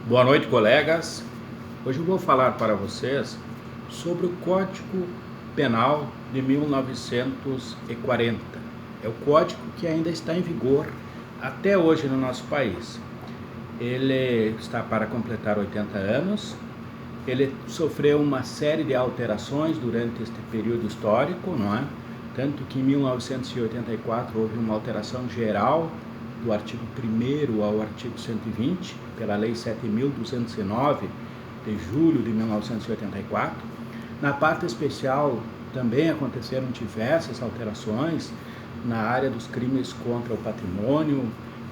Boa noite, colegas. Hoje eu vou falar para vocês sobre o Código Penal de 1940. É o código que ainda está em vigor até hoje no nosso país. Ele está para completar 80 anos. Ele sofreu uma série de alterações durante este período histórico, não é? Tanto que em 1984 houve uma alteração geral do artigo 1º ao artigo 120, pela Lei 7.209, de julho de 1984. Na parte especial também aconteceram diversas alterações na área dos crimes contra o patrimônio,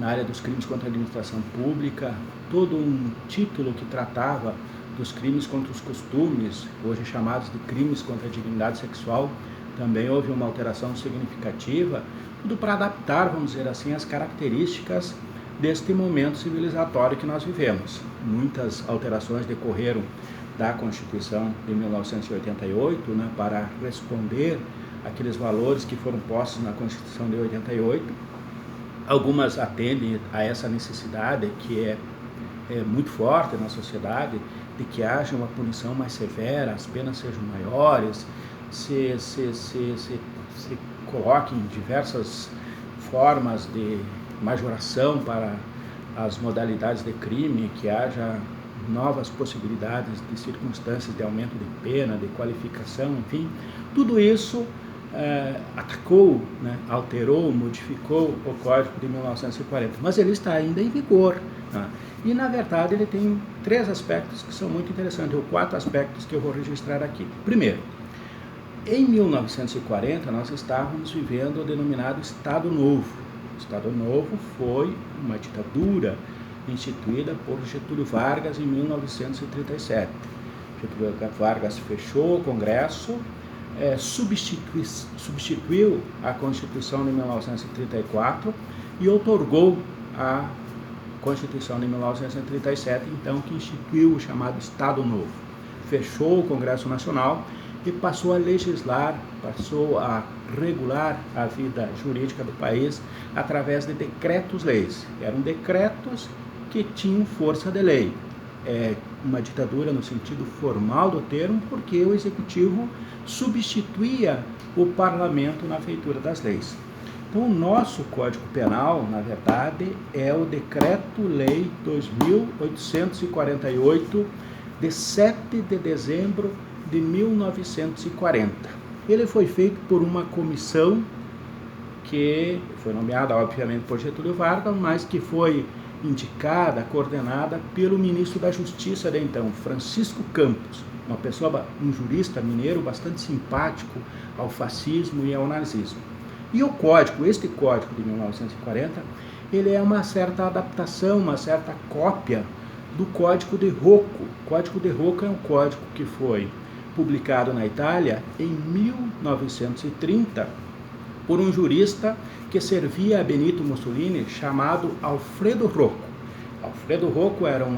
na área dos crimes contra a administração pública, todo um título que tratava dos crimes contra os costumes, hoje chamados de crimes contra a dignidade sexual. Também houve uma alteração significativa, tudo para adaptar, vamos dizer assim, as características deste momento civilizatório que nós vivemos. Muitas alterações decorreram da Constituição de 1988, né, para responder aqueles valores que foram postos na Constituição de 88. Algumas atendem a essa necessidade que é muito forte na sociedade, de que haja uma punição mais severa, as penas sejam maiores, se coloquem diversas formas de majoração para as modalidades de crime, que haja novas possibilidades de circunstâncias de aumento de pena, de qualificação, enfim, tudo isso atacou, né, alterou, modificou o Código de 1940, mas ele está ainda em vigor, né? E na verdade ele tem 3 aspectos que são muito interessantes, ou 4 aspectos que eu vou registrar aqui. Primeiro, em 1940 nós estávamos vivendo o denominado Estado Novo. O Estado Novo foi uma ditadura instituída por Getúlio Vargas em 1937. Getúlio Vargas fechou o Congresso, substituiu a Constituição de 1934 e outorgou a Constituição de 1937, então, que instituiu o chamado Estado Novo. Fechou o Congresso Nacional e passou a legislar, passou a regular a vida jurídica do país através de decretos-leis. Eram decretos que tinham força de lei. É uma ditadura no sentido formal do termo, porque o Executivo substituía o Parlamento na feitura das leis. Então, o nosso Código Penal, na verdade, é o Decreto-Lei 2.848, de 7 de dezembro de 1940. Ele foi feito por uma comissão que foi nomeada, obviamente, por Getúlio Vargas, mas que foi indicada, coordenada pelo ministro da Justiça de então, Francisco Campos, uma pessoa, um jurista mineiro bastante simpático ao fascismo e ao nazismo. E o código, este código de 1940, ele é uma certa adaptação, uma certa cópia do Código de Rocco. O Código de Rocco é um código que foi publicado na Itália em 1930 por um jurista que servia a Benito Mussolini, chamado Alfredo Rocco. Alfredo Rocco era um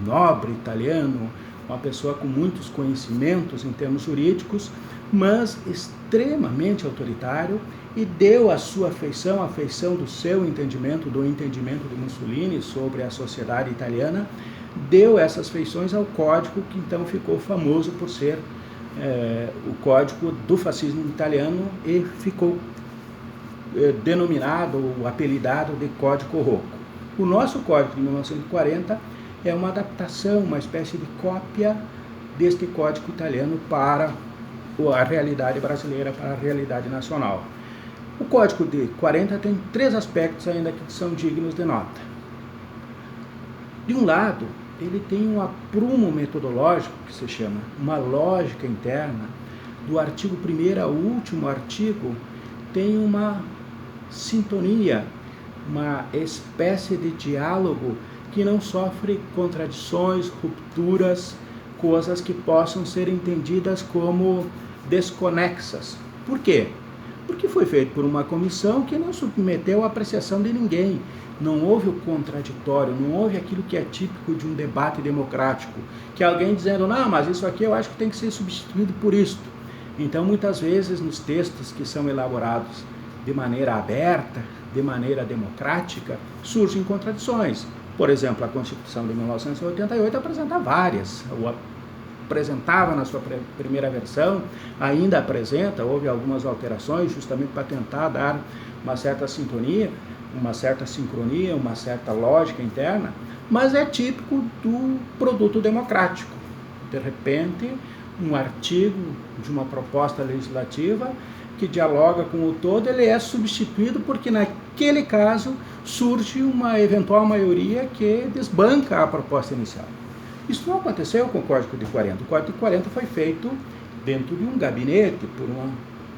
nobre italiano, uma pessoa com muitos conhecimentos em termos jurídicos, mas extremamente autoritário, e deu a sua afeição, a afeição do seu entendimento, do entendimento de Mussolini sobre a sociedade italiana, deu essas feições ao código que então ficou famoso por ser o código do fascismo italiano e ficou denominado ou apelidado de Código Rocco. O nosso código de 1940 é uma adaptação, uma espécie de cópia deste código italiano para a realidade brasileira, para a realidade nacional. O Código de 40 tem 3 aspectos ainda que são dignos de nota. De um lado, ele tem um aprumo metodológico, que se chama uma lógica interna, do artigo 1º ao último artigo, tem uma sintonia, uma espécie de diálogo que não sofre contradições, rupturas, coisas que possam ser entendidas como desconexas. Por quê? Porque foi feito por uma comissão que não submeteu à apreciação de ninguém. Não houve o contraditório, não houve aquilo que é típico de um debate democrático, que alguém dizendo, não, mas isso aqui eu acho que tem que ser substituído por isto. Então, muitas vezes, nos textos que são elaborados de maneira aberta, de maneira democrática, surgem contradições. Por exemplo, a Constituição de 1988 apresentava na sua primeira versão, ainda apresenta, houve algumas alterações justamente para tentar dar uma certa sintonia, uma certa sincronia, uma certa lógica interna, mas é típico do produto democrático. De repente, um artigo de uma proposta legislativa que dialoga com o todo, ele é substituído porque naquele caso surge uma eventual maioria que desbanca a proposta inicial. Isso não aconteceu com o Código de 40. O Código de 40 foi feito dentro de um gabinete, por uma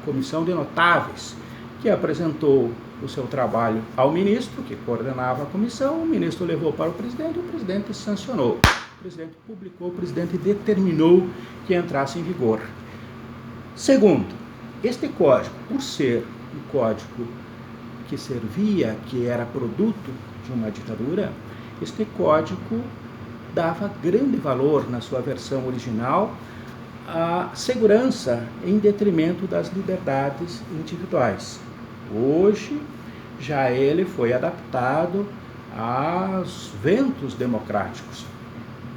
comissão de notáveis, que apresentou o seu trabalho ao ministro, que coordenava a comissão, o ministro levou para o presidente sancionou. O presidente publicou, o presidente determinou que entrasse em vigor. Segundo, este código, por ser um código que servia, que era produto de uma ditadura, este código dava grande valor na sua versão original à segurança em detrimento das liberdades individuais. Hoje, já ele foi adaptado aos ventos democráticos.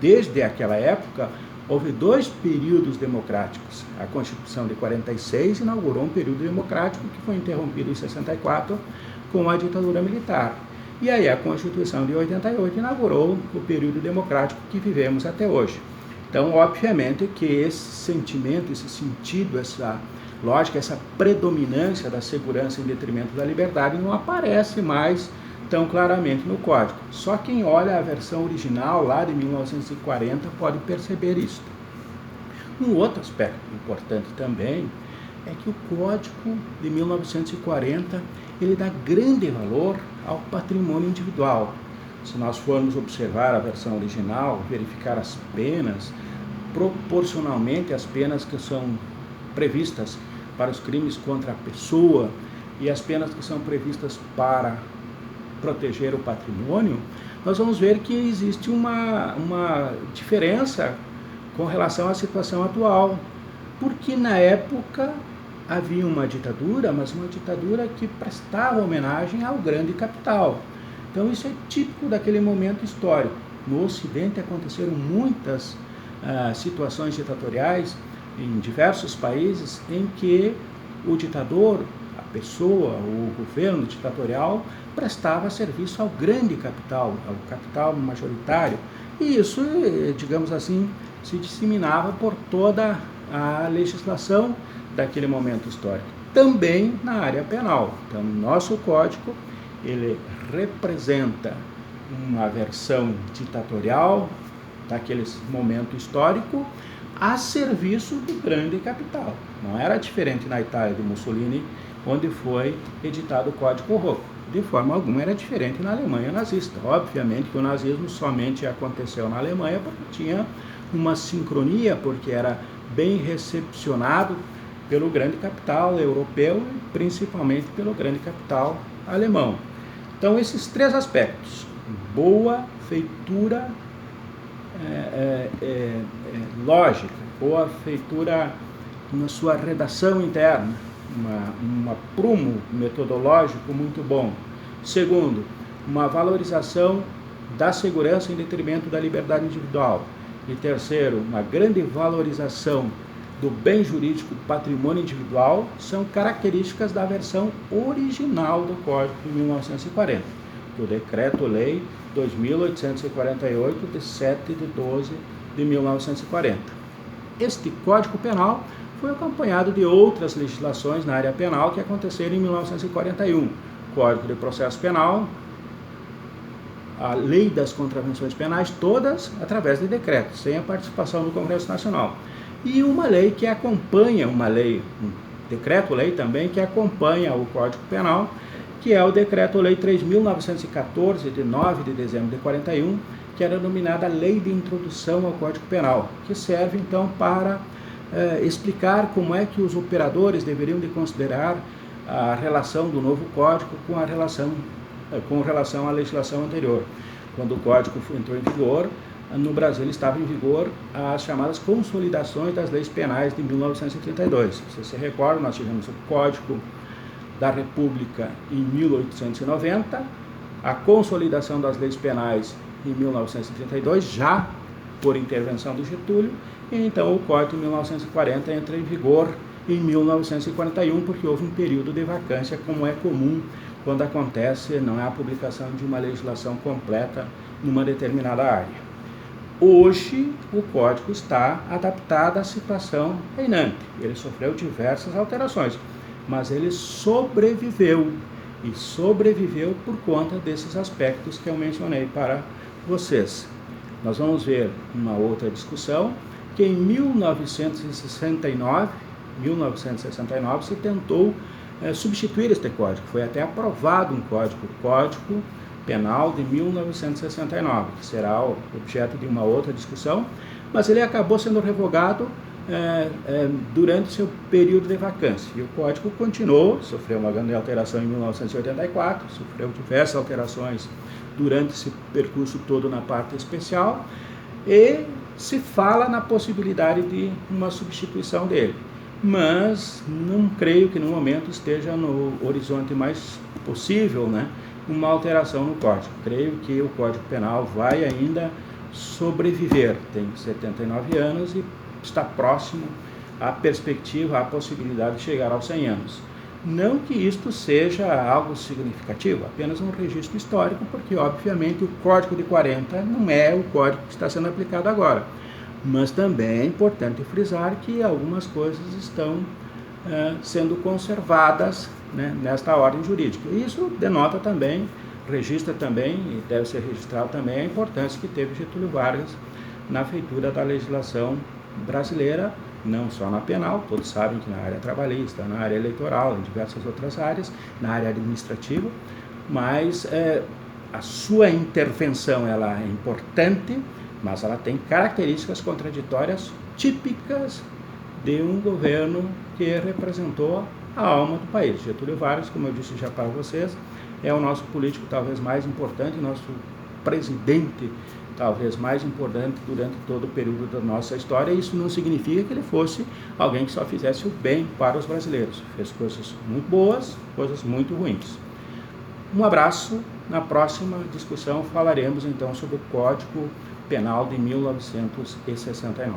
Desde aquela época, houve 2 períodos democráticos. A Constituição de 46 inaugurou um período democrático que foi interrompido em 64 com a ditadura militar. E aí a Constituição de 88 inaugurou o período democrático que vivemos até hoje. Então, obviamente que esse sentimento, esse sentido, essa lógica, essa predominância da segurança em detrimento da liberdade não aparece mais tão claramente no código. Só quem olha a versão original lá de 1940 pode perceber isso. Um outro aspecto importante também é que o código de 1940 ele dá grande valor ao patrimônio individual. Se nós formos observar a versão original, verificar as penas, proporcionalmente às penas que são previstas para os crimes contra a pessoa e as penas que são previstas para proteger o patrimônio, nós vamos ver que existe uma diferença com relação à situação atual, porque na época havia uma ditadura, mas uma ditadura que prestava homenagem ao grande capital. Então isso é típico daquele momento histórico. No Ocidente aconteceram muitas situações ditatoriais em diversos países em que o ditador, a pessoa, o governo ditatorial prestava serviço ao grande capital, ao capital majoritário. E isso, digamos assim, se disseminava por toda a legislação daquele momento histórico. Também na área penal. Então, nosso código, ele representa uma versão ditatorial daquele momento histórico a serviço do grande capital. Não era diferente na Itália de Mussolini, onde foi editado o Código Rocco. De forma alguma era diferente na Alemanha nazista. Obviamente que o nazismo somente aconteceu na Alemanha porque tinha uma sincronia, porque era bem recepcionado pelo grande capital europeu e principalmente pelo grande capital alemão. Então esses 3 aspectos, boa feitura lógica, boa feitura na sua redação interna, um aprumo metodológico muito bom. Segundo, uma valorização da segurança em detrimento da liberdade individual. E terceiro, uma grande valorização do bem jurídico do patrimônio individual, são características da versão original do Código de 1940, do Decreto-Lei 2.848, de 7 de 12 de 1940. Este Código Penal foi acompanhado de outras legislações na área penal que aconteceram em 1941. Código de Processo Penal, a Lei das Contravenções Penais, todas através de decreto, sem a participação do Congresso Nacional. E uma lei que acompanha, um decreto-lei também, que acompanha o Código Penal, que é o Decreto-Lei 3.914, de 9 de dezembro de 41, que era denominada Lei de Introdução ao Código Penal, que serve então para explicar como é que os operadores deveriam de considerar a relação do novo código com relação à legislação anterior. Quando o código entrou em vigor, no Brasil estava em vigor as chamadas consolidações das leis penais de 1932. Você se recorda, nós tivemos o Código da República em 1890, a consolidação das leis penais em 1932, já por intervenção do Getúlio, e então o Código de 1940 entra em vigor em 1941, porque houve um período de vacância, como é comum quando acontece, não é a publicação de uma legislação completa numa determinada área. Hoje, o Código está adaptado à situação reinante. Ele sofreu diversas alterações, mas ele sobreviveu, e sobreviveu por conta desses aspectos que eu mencionei para vocês. Nós vamos ver uma outra discussão, que em 1969 se tentou substituir este código. Foi até aprovado um código, o Código Penal de 1969, que será o objeto de uma outra discussão, mas ele acabou sendo revogado durante seu período de vacância. E o código continuou, sofreu uma grande alteração em 1984, sofreu diversas alterações durante esse percurso todo na parte especial, e se fala na possibilidade de uma substituição dele. Mas não creio que no momento esteja no horizonte mais possível, né, uma alteração no Código. Creio que o Código Penal vai ainda sobreviver, tem 79 anos e está próximo à perspectiva, à possibilidade de chegar aos 100 anos. Não que isto seja algo significativo, apenas um registro histórico, porque obviamente o Código de 40 não é o código que está sendo aplicado agora. Mas também é importante frisar que algumas coisas estão sendo conservadas, né, nesta ordem jurídica. Isso denota também, registra também, e deve ser registrado também, a importância que teve Getúlio Vargas na feitura da legislação brasileira, não só na penal, todos sabem que na área trabalhista, na área eleitoral, em diversas outras áreas, na área administrativa, mas a sua intervenção ela é importante, mas ela tem características contraditórias típicas de um governo que representou a alma do país. Getúlio Vargas, como eu disse já para vocês, é o nosso político talvez mais importante, nosso presidente talvez mais importante durante todo o período da nossa história. Isso não significa que ele fosse alguém que só fizesse o bem para os brasileiros. Fez coisas muito boas, coisas muito ruins. Um abraço. Na próxima discussão falaremos então sobre o Código Penal de 1969.